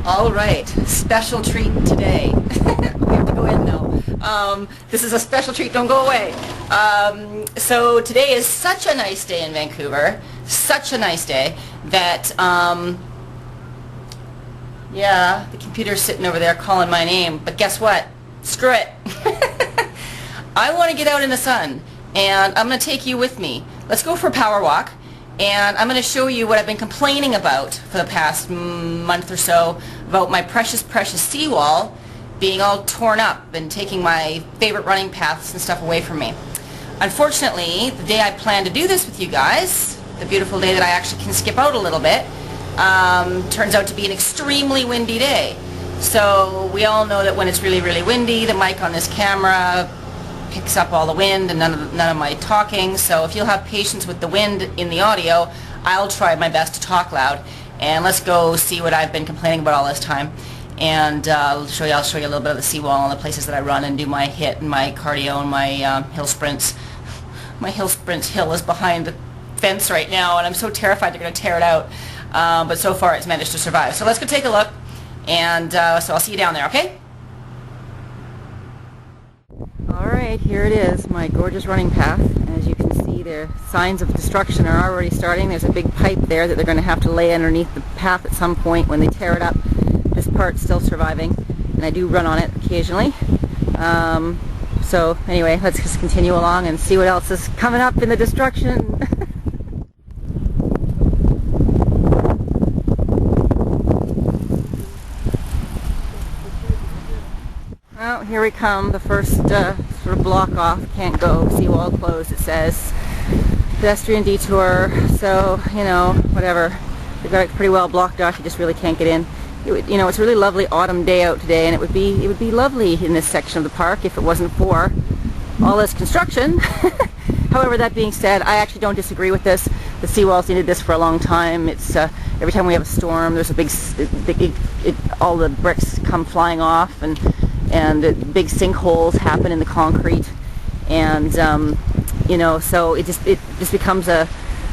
All right, special treat today. We have to go in now. This is a special treat, don't go away. So today is such a nice day in Vancouver, such a nice day that, yeah, the computer's sitting over there calling my name, but guess what? Screw it. I want to get out in the sun, and I'm going to take you with me. Let's go for a power walk. And I'm going to show you what I've been complaining about for the past month or so about my precious, precious seawall being all torn up and taking my favorite running paths and stuff away from me. Unfortunately, the day I planned to do this with you guys, the beautiful day that I actually can skip out a little bit, turns out to be an extremely windy day. So we all know that when it's really, really windy, the mic on this camera picks up all the wind and none of my talking. So if you'll have patience with the wind in the audio, I'll try my best to talk loud. And let's go see what I've been complaining about all this time. And I'll show you a little bit of the seawall and the places that I run and do my HIIT and my cardio and my hill sprints. My hill sprints hill is behind the fence right now, and I'm so terrified they're going to tear it out. But so far it's managed to survive. So let's go take a look. And so I'll see you down there, okay? Alright, here it is, my gorgeous running path. As you can see, the signs of destruction are already starting. There's a big pipe there that they're going to have to lay underneath the path at some point when they tear it up. This part's still surviving, and I do run on it occasionally. So anyway, let's just continue along and see what else is coming up in the destruction. Well, here we come, the first sort of block off, can't go, seawall closed, it says. Pedestrian detour, so, you know, whatever. They've got it pretty well blocked off, you just really can't get in. You know, it's a really lovely autumn day out today, and it would be lovely in this section of the park if it wasn't for all this construction. However, that being said, I actually don't disagree with this. The seawall's needed this for a long time. It's every time we have a storm, there's a big, all the bricks come flying off, and big sinkholes happen in the concrete, and you know, so it just becomes in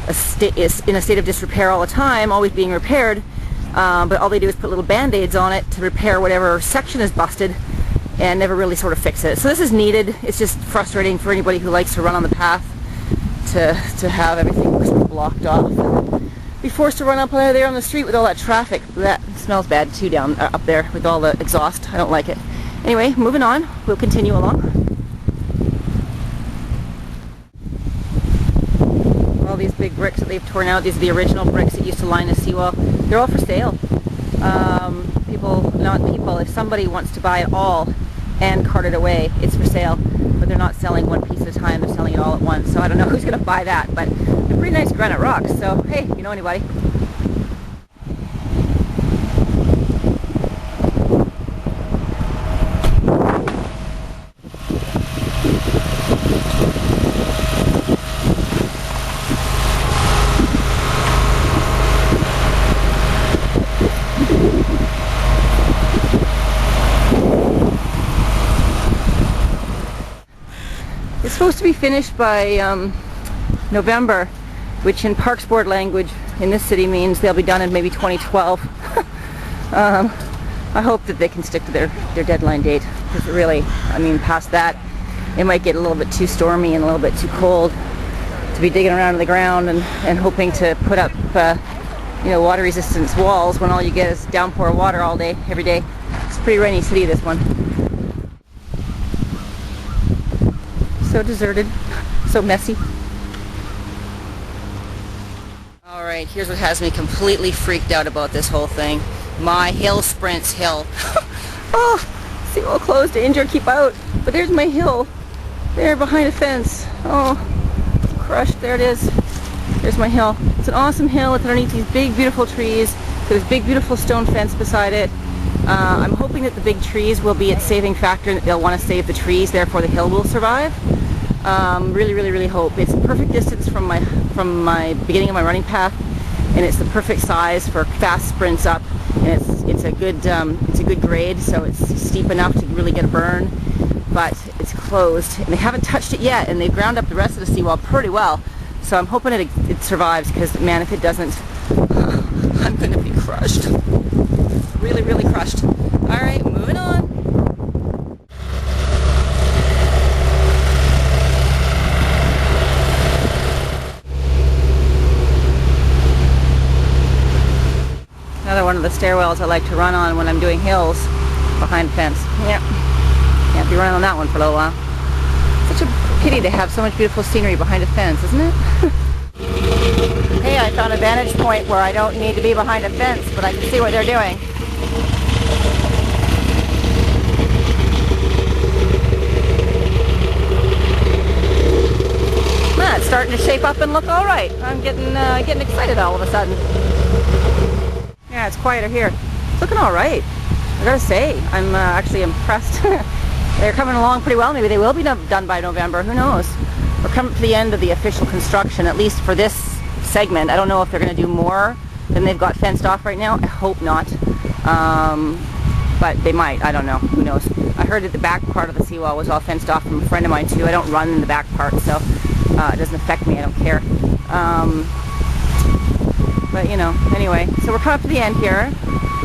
a state of disrepair all the time, always being repaired. But all they do is put little band-aids on it to repair whatever section is busted, and never really sort of fix it. So this is needed. It's just frustrating for anybody who likes to run on the path to have everything sort of blocked off and be forced to run up there on the street with all that traffic. That smells bad too down up there with all the exhaust. I don't like it. Anyway, moving on. We'll continue along. All these big bricks that they've torn out, these are the original bricks that used to line the seawall. They're all for sale. If somebody wants to buy it all and cart it away, it's for sale. But they're not selling one piece at a time, they're selling it all at once. So I don't know who's going to buy that, but they're pretty nice granite rocks. So hey, you know anybody. It's supposed to be finished by November, which in Parks Board language in this city means they'll be done in maybe 2012. I hope that they can stick to their deadline date, because really, I mean, past that, it might get a little bit too stormy and a little bit too cold to be digging around in the ground and hoping to put up, you know, water resistance walls when all you get is downpour water all day, every day. It's a pretty rainy city, this one. So deserted, so messy. Alright, here's what has me completely freaked out about this whole thing. My hill sprints hill. Oh, seawall closed to injure, keep out. But there's my hill. There behind a fence. Oh, crushed, there it is. There's my hill. It's an awesome hill. It's underneath these big beautiful trees. There's a big beautiful stone fence beside it. I'm hoping that the big trees will be its saving factor and that they'll want to save the trees, therefore the hill will survive. Really hope. It's the perfect distance from my beginning of my running path, and it's the perfect size for fast sprints up, and it's a good grade, so it's steep enough to really get a burn, but it's closed, and they haven't touched it yet, and they've ground up the rest of the seawall pretty well, so I'm hoping it survives, because man, if it doesn't, I'm going to be crushed. Really Another one of the stairwells I like to run on when I'm doing hills behind a fence. Yep. Can't be running on that one for a little while. Such a pity to have so much beautiful scenery behind a fence, isn't it? Hey, I found a vantage point where I don't need to be behind a fence, but I can see what they're doing. It's starting to shape up and look all right. I'm getting excited all of a sudden. Yeah, it's quieter here. It's looking all right. I gotta say, I'm actually impressed. They're coming along pretty well. Maybe they will be done by November. Who knows? We're coming to the end of the official construction, at least for this segment. I don't know if they're going to do more than they've got fenced off right now. I hope not. But they might. I don't know. Who knows? I heard that the back part of the seawall was all fenced off from a friend of mine too. I don't run in the back part, so it doesn't affect me. I don't care. But you know, anyway. So we're coming up to the end here.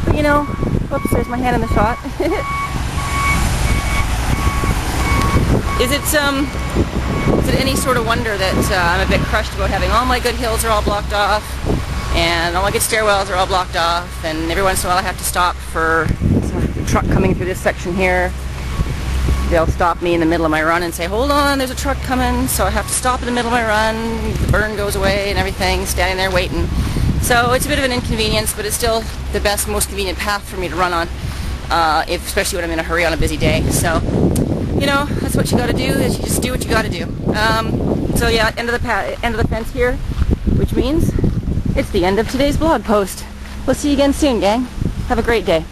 But you know, whoops, there's my hand in the shot. Is it any sort of wonder that I'm a bit crushed about having all my good hills are all blocked off and all my good stairwells are all blocked off, and every once in a while I have to stop for a truck coming through this section here. They'll stop me in the middle of my run and say, hold on, there's a truck coming, so I have to stop in the middle of my run, the burn goes away and everything, standing there waiting. So it's a bit of an inconvenience, but it's still the best, most convenient path for me to run on, especially when I'm in a hurry on a busy day. So, you know, that's what you got to do, is you just do what you got to do. So yeah, end of the fence here, which means it's the end of today's blog post. We'll see you again soon, gang. Have a great day.